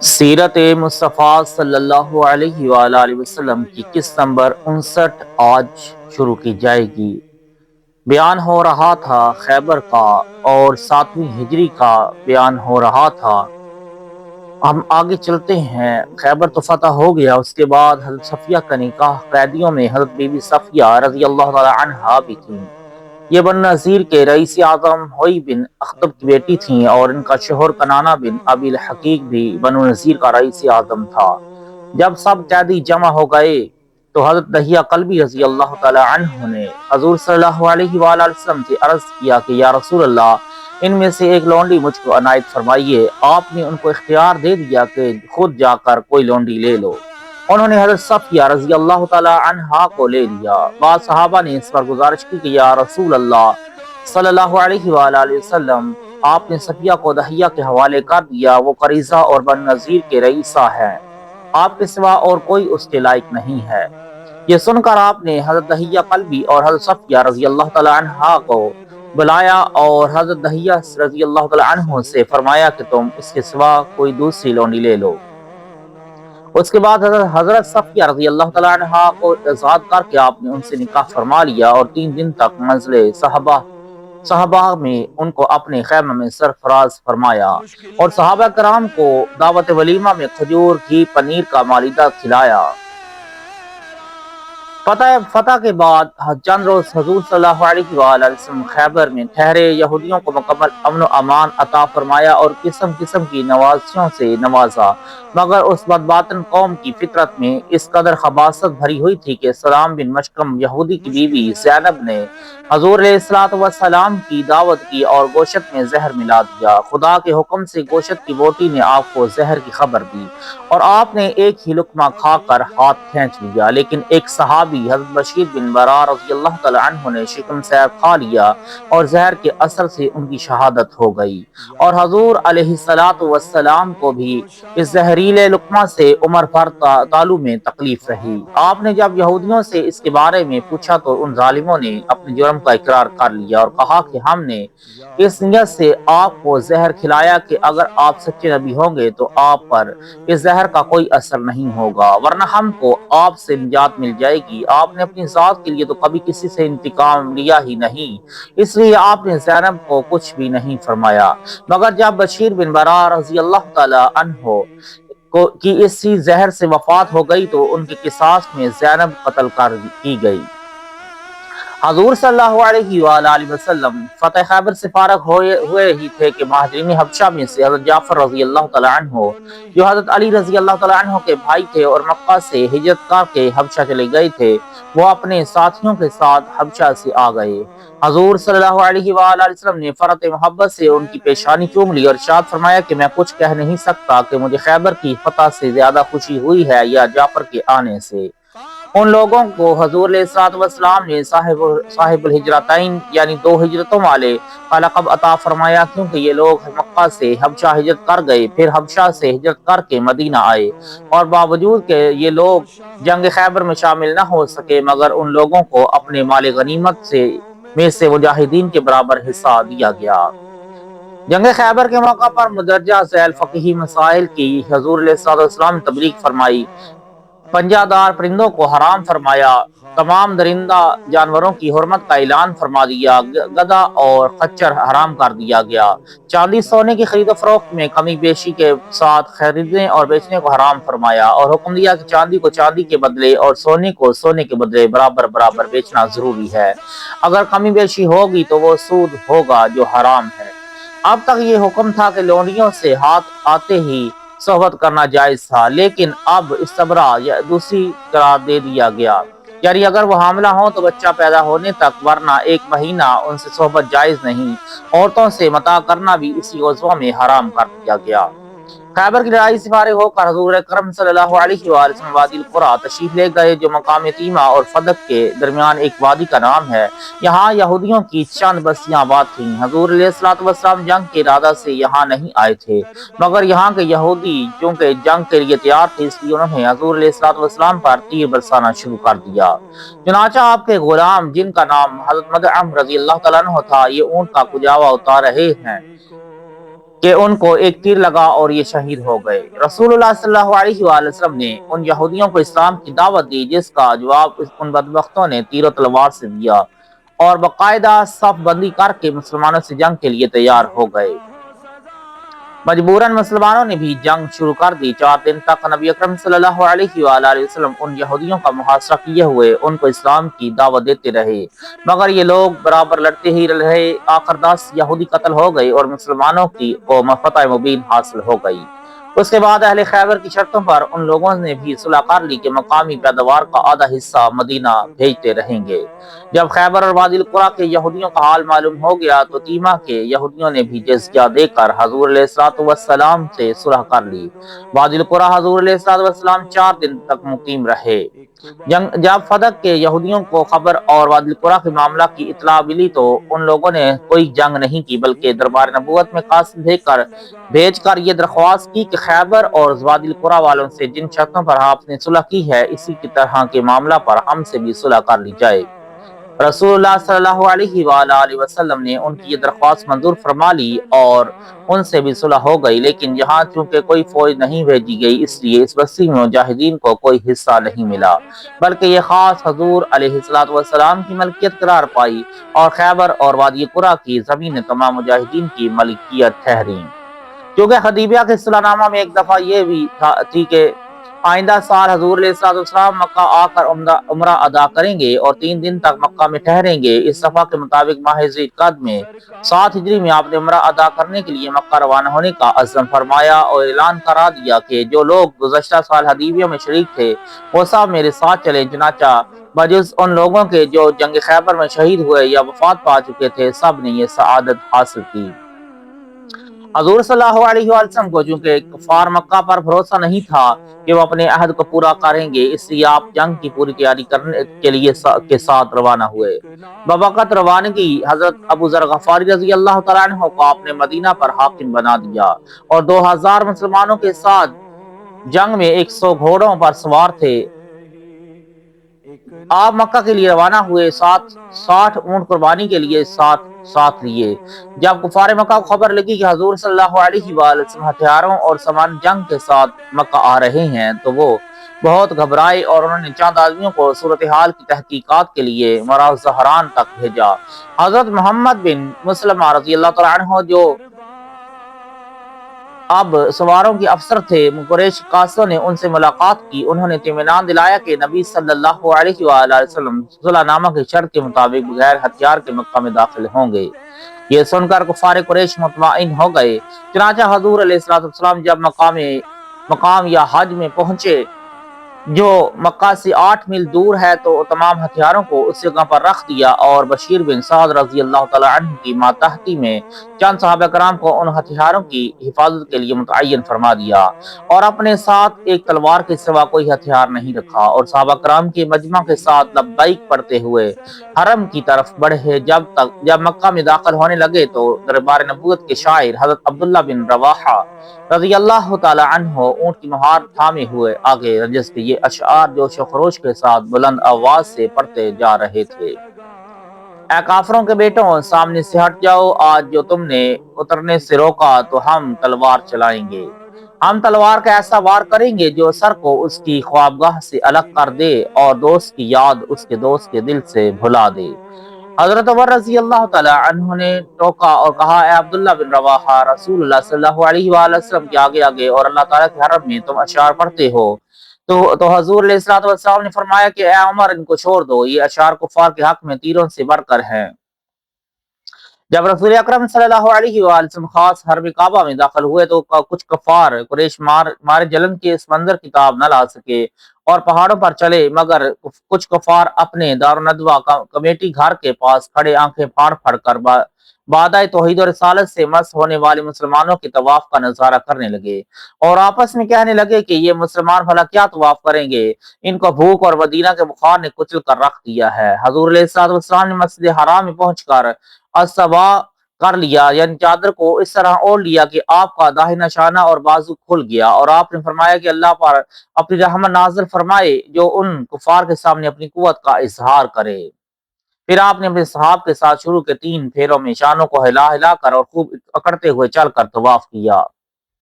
سیرت مصطفیٰ صلی اللہ علیہ وآلہ وسلم کی قسط نمبر 59 آج شروع کی جائے گی۔ بیان ہو رہا تھا خیبر کا اور 7ویں ہجری کا بیان ہو رہا تھا۔ ہم آگے چلتے ہیں۔ خیبر تو فتح ہو گیا، اس کے بعد حضرت صفیہ کا نکاح قیدیوں میں حضرت بی بی صفیہ رضی اللہ تعالی عنہا بھی تھیں۔ یہ بن نذیر کے رئیس اعظم ہوئی بن اخطب کی بیٹی تھیں اور ان کا شوہر کنانہ بن ابی الحقیق بھی بنو نذیر کا رئیس اعظم تھا۔ جب سب قیدی جمع ہو گئے تو حضرت دحیہ قلبی رضی اللہ تعالی عنہ نے حضور صلی اللہ علیہ وآلہ وسلم سے عرض کیا کہ یا رسول اللہ، ان میں سے ایک لونڈی مجھ کو عنایت فرمائیے۔ آپ نے ان کو اختیار دے دیا کہ خود جا کر کوئی لونڈی لے لو۔ انہوں نے حضرت صفیہ رضی اللہ تعالی عنہا کو لے لیا۔ بعض صحابہ نے اس پر گزارش کی کہ یا رسول اللہ صلی اللہ علیہ وآلہ وسلم، آپ نے صفیہ کو دحیہ کے حوالے کر دیا، وہ قریظہ اور بن نذیر کے رئیسہ ہیں، آپ کے سوا اور کوئی اس کے لائق نہیں ہے۔ یہ سن کر آپ نے حضرت دحیہ قلبی اور حضرت صفیہ رضی اللہ تعالی عنہا کو بلایا اور حضرت دحیہ رضی اللہ تعالی عنہ سے فرمایا کہ تم اس کے سوا کوئی دوسری لونڈی لے لو۔ اس کے بعد حضرت صفیہ رضی اللہ تعالی عنہا کو آزاد کر کے آپ نے ان سے نکاح فرما لیا اور 3 دن تک منزل صحابہ میں ان کو اپنے خیمہ میں سرفراز فرمایا اور صحابہ کرام کو دعوت ولیمہ میں کھجور، گھی، پنیر کا مائدہ کھلایا۔ فتح کے بعد چند روز حضور صلی اللہ علیہ وآلہ وسلم خیبر میں ٹھہرے، یہودیوں کو مکمل امن و امان عطا فرمایا اور قسم قسم کی نوازشوں سے نوازا، مگر اس بدباطن قوم کی فطرت میں اس قدر خباثت بھری ہوئی تھی کہ سلام بن مشکم یہودی کی بیوی زینب نے حضور علیہ السلام کی دعوت کی اور گوشت میں زہر ملا دیا۔ خدا کے حکم سے گوشت کی بوٹی نے آپ کو زہر کی خبر دی اور آپ نے ایک ہی لقمہ کھا کر ہاتھ کھینچ لیا، لیکن ایک صحابی حضرت بشیر بن برا رضی اللہ تعالی عنہ نے شکم سیر کھا لیا اور زہر کے اثر سے ان کی شہادت ہو گئی، اور حضور علیہ السلام کو بھی اس زہریلے لقمہ سے عمر بھر تالو میں تکلیف رہی۔ آپ نے جب یہودیوں سے اس کے بارے میں پوچھا تو ان ظالموں نے اپنے جرم کا اقرار کر لیا اور کہا کہ ہم نے اس نیت سے آپ کو زہر کھلایا کہ اگر آپ سچے نبی ہوں گے تو آپ پر اس زہر کا کوئی اثر نہیں ہوگا، ورنہ ہم کو آپ سے نجات مل جائے گی۔ آپ نے اپنی ذات کے لیے تو کبھی کسی سے انتقام لیا ہی نہیں، اس لیے آپ نے زینب کو کچھ بھی نہیں فرمایا، مگر جب بشیر بن برا رضی اللہ تعالی عنہ کی اسی زہر سے وفات ہو گئی تو ان کے قصاص میں زینب قتل کی گئی۔ حضور صلی اللہ علیہ وآلہ وسلم فتح خیبر سے فارغ ہوئے ہی تھے کہ مہاجرین حبشہ میں سے حضرت جعفر رضی اللہ تعالی عنہ، جو حضرت علی رضی اللہ تعالی عنہ کے بھائی تھے اور مکہ سے ہجرت کر کے حبشہ چلے گئے تھے، وہ اپنے ساتھیوں کے ساتھ حبشہ سے آ گئے۔ حضور صلی اللہ علیہ وآلہ وسلم نے فرط محبت سے ان کی پیشانی چوم لی اور ارشاد فرمایا کہ میں کچھ کہہ نہیں سکتا کہ مجھے خیبر کی فتح سے زیادہ خوشی ہوئی ہے یا جعفر کے آنے سے۔ ان لوگوں کو حضور علیہ السلام نے صاحب الہجرتین یعنی 2 ہجرتوں والے کا لقب عطا فرمایا، کیونکہ یہ لوگ مکہ سے حبشہ ہجرت کر گئے، پھر حبشہ سے ہجرت کر کے مدینہ آئے، اور باوجود کہ یہ لوگ جنگ خیبر میں شامل نہ ہو سکے مگر ان لوگوں کو اپنے مال غنیمت میں سے مجاہدین کے برابر حصہ دیا گیا۔ جنگ خیبر کے موقع پر مدرجہ ذیل فقہی مسائل کی حضور علیہ السلام نے تبلیغ فرمائی۔ پنجہ دار پرندوں کو حرام فرمایا، تمام درندہ جانوروں کی حرمت کا اعلان فرما دیا، گدھا اور خچر حرام کر دیا گیا، چاندی سونے کی خرید و فروخت میں کمی بیشی کے ساتھ خریدنے اور بیچنے کو حرام فرمایا، اور حکم دیا کہ چاندی کو چاندی کے بدلے اور سونے کو سونے کے بدلے برابر بیچنا ضروری ہے، اگر کمی بیشی ہوگی تو وہ سود ہوگا جو حرام ہے۔ اب تک یہ حکم تھا کہ لونڈیوں سے ہاتھ آتے ہی صحبت کرنا جائز تھا، لیکن اب استبرا یا دوسری قرار دے دیا گیا، یعنی اگر وہ حاملہ ہوں تو بچہ پیدا ہونے تک، ورنہ 1 مہینہ ان سے صحبت جائز نہیں۔ عورتوں سے متاع کرنا بھی اسی غزوہ میں حرام کر دیا گیا۔ خیبر کی لڑائی سے فارغ ہو کر حضور اکرم صلی اللہ علیہ وآلہ وسلم وادی القریٰ تشریف لے گئے، جو مقام تیمہ اور فدق کے درمیان ایک وادی کا نام ہے۔ یہاں یہودیوں کی چند بستیاں آباد تھیں۔ حضور علیہ السلام جنگ کے ارادہ سے یہاں نہیں آئے تھے، مگر یہاں کے یہودی چونکہ جنگ کے لیے تیار تھے، اس لیے انہوں نے حضور علیہ السلام پر تیر برسانا شروع کر دیا۔ چنانچہ آپ کے غلام، جن کا نام حضرت مدعم رضی اللہ تعالیٰ عنہ تھا، یہ اونٹ کا کجاوا اتار رہے ہیں کہ ان کو ایک تیر لگا اور یہ شہید ہو گئے۔ رسول اللہ صلی اللہ علیہ وآلہ وسلم نے ان یہودیوں کو اسلام کی دعوت دی، جس کا جواب ان بدبختوں نے تیر و تلوار سے دیا اور باقاعدہ صف بندی کر کے مسلمانوں سے جنگ کے لیے تیار ہو گئے۔ مجبوراً مسلمانوں نے بھی جنگ شروع کر دی۔ 4 دن تک نبی اکرم صلی اللہ علیہ وآلہ وسلم ان یہودیوں کا محاصرہ کیے ہوئے ان کو اسلام کی دعوت دیتے رہے، مگر یہ لوگ برابر لڑتے ہی رہے۔ آخر 10 یہودی قتل ہو گئے اور مسلمانوں کو فتح مبین حاصل ہو گئی۔ اس کے بعد اہل خیبر کی شرطوں پر ان لوگوں نے بھی صلح کر لی کہ مقامی پیداوار کا آدھا حصہ مدینہ بھیجتے رہیں گے۔ جب خیبر اور وادی القریٰ کے یہودیوں کا حال معلوم ہو گیا تو تیمہ کے یہودیوں نے بھی جزیہ دے کر حضور علیہ السلام سے صلح کر لی۔ وادی القریٰ حضور علیہ السلام 4 دن تک مقیم رہے۔ جب فدق کے یہودیوں کو خبر اور وادی القریٰ کے معاملہ کی اطلاع ملی تو ان لوگوں نے کوئی جنگ نہیں کی، بلکہ دربار نبوت میں قاصد بھیج کر یہ درخواست کی کہ خیبر اور وادی القریٰ والوں سے جن شرطوں پر آپ نے صلح کی ہے، اسی کی طرح کے معاملہ پر ہم سے بھی صلح کر لی جائے۔ رسول اللہ صلی اللہ علیہ وآلہ وسلم نے ان کی یہ درخواست منظور فرما لی اور ان سے بھی صلح ہو گئی، لیکن یہاں چونکہ کوئی فوج نہیں بھیجی گئی، اس لیے اس بستی میں مجاہدین کو کوئی حصہ نہیں ملا، بلکہ یہ خاص حضور علیہ السلام کی ملکیت قرار پائی اور خیبر اور وادی قریٰ کی زمینیں تمام مجاہدین کی ملکیت ٹھہریں۔ کیونکہ حدیبیہ کے صلح نامہ میں ایک دفعہ یہ بھی تھی کہ آئندہ سال حضور علیہ السلام مکہ آ کر عمرہ ادا کریں گے اور 3 دن تک مکہ میں ٹھہریں گے۔ اس صفحہ کے مطابق ماہ ذی القعدہ میں 7 ہجری میں آپ نے عمرہ ادا کرنے کے لیے مکہ روانہ ہونے کا عزم فرمایا اور اعلان کرا دیا کہ جو لوگ گزشتہ سال حدیبیہ میں شریک تھے وہ سب میرے ساتھ چلیں، چنانچہ بجز ان لوگوں کے جو جنگ خیبر میں شہید ہوئے یا وفات پا چکے تھے، سب نے یہ سعادت حاصل کی۔ حضور صلی اللہ علیہ وسلم کو چونکہ کفار مکہ پر بھروسہ نہیں تھا کہ وہ اپنے عہد کو پورا کریں گے، اس لیے آپ جنگ کی پوری تیاری کرنے کے لیے کے ساتھ روانہ ہوئے۔ بوقت روانگی حضرت ابو ذر غفاری رضی اللہ تعالیٰ عنہ کو آپ نے مدینہ پر حاکم بنا دیا اور 2000 مسلمانوں کے ساتھ جنگ میں 100 گھوڑوں پر سوار تھے۔ آپ مکہ کے لیے روانہ ہوئے، 60 اونٹ قربانی کے لیے ساتھ لیے۔ جب کفار مکہ کو خبر لگی کہ حضور صلی اللہ علیہ وآلہ وسلم ہتھیاروں اور سامان جنگ کے ساتھ مکہ آ رہے ہیں تو وہ بہت گھبرائے اور انہوں نے چند آدمیوں کو صورتحال کی تحقیقات کے لیے مراء الزہران تک بھیجا۔ حضرت محمد بن مسلمہ رضی اللہ تعالیٰ عنہ جو اب سواروں کے افسر تھے، قریش قاصدوں نے ان سے ملاقات کی۔ انہوں نے اطمینان دلایا کہ نبی صلی اللہ علیہ وآلہ وسلم صلح نامہ کی شرط کے مطابق بغیر ہتھیار کے مکہ میں داخل ہوں گے۔ یہ سن کر کفار قریش مطمئن ہو گئے۔ چنانچہ حضور علیہ السلام جب مقام یا حج میں پہنچے جو مکہ سے 8 میل دور ہے تو تمام ہتھیاروں کو اس جگہ پر رکھ دیا اور بشیر بن سعد رضی اللہ تعالیٰ عنہ کی ماتحتی میں چند صحابہ کرام کو ان ہتھیاروں کی حفاظت کے لیے متعین فرما دیا اور اپنے ساتھ ایک تلوار کے سوا کوئی ہتھیار نہیں رکھا، اور صحابہ کرام کے مجمع کے ساتھ لبیک پڑھتے ہوئے حرم کی طرف بڑھے۔ جب مکہ میں داخل ہونے لگے تو دربار نبوت کے شاعر حضرت عبداللہ بن رواحہ رضی اللہ تعالی عنہ اونٹ کی مہار تھامے ہوئے آگے رجس کے یہ اشعار جوش و خروش کے ساتھ بلند آواز سے پڑھتے جا رہے تھے۔ اے کافروں کے بیٹوں، سامنے سے ہٹ جاؤ، آج جو تم نے اترنے سے روکا تو ہم تلوار چلائیں گے۔ ہم تلوار کا ایسا وار کریں گے جو سر کو اس کی خوابگاہ سے الگ کر دے اور دوست کی یاد اس کے دوست کے دل سے بھلا دے۔ حضرت عمر رضی اللہ تعالیٰ عنہ نے ٹوکا اور کہا، اے عبداللہ بن رواحہ، رسول اللہ صلی اللہ علیہ وآلہ وسلم کے آگے اور اللہ تعالیٰ کے حرم میں تم اشعار پڑھتے ہو۔ تو حضور علیہ السلام نے فرمایا کہ اے عمر، ان کو چھوڑ دو، یہ اشعار کفار کے حق میں تیروں سے بڑھ کر ہیں۔ جب رسول اکرم صلی اللہ علیہ وآلہ وسلم خاص حرم کعبہ میں داخل ہوئے تو کچھ کفار قریش مارے جلن کے اس منظر کی تاب نہ لا سکے اور پہاڑوں پر چلے، مگر کچھ کفار اپنے دارالندوہ کمیٹی گھر کے پاس کھڑے آنکھیں پھاڑ پھاڑ کر بادائے توحید و رسالت سے مس ہونے والے مسلمانوں کے طواف کا نظارہ کرنے لگے اور آپس میں کہنے لگے کہ یہ مسلمان بھلا کیا طواف کریں گے، ان کو بھوک اور مدینہ کے بخار نے کچل کر رکھ دیا ہے۔ حضور علیہ السلام نے مسجد حرام میں پہنچ کر الصبا کر لیا، یعنی چادر کو اس طرح اوڑھ لیا کہ آپ کا داہنا شانہ اور بازو کھل گیا، اور آپ نے فرمایا کہ اللہ پر اپنی رحمت نازل فرمائے جو ان کفار کے سامنے اپنی قوت کا اظہار کرے۔ پھر آپ نے اپنے صحاب کے ساتھ شروع کے 3 پھیروں میں شانوں کو ہلا ہلا کر اور خوب اکڑتے ہوئے چل کر طواف کیا۔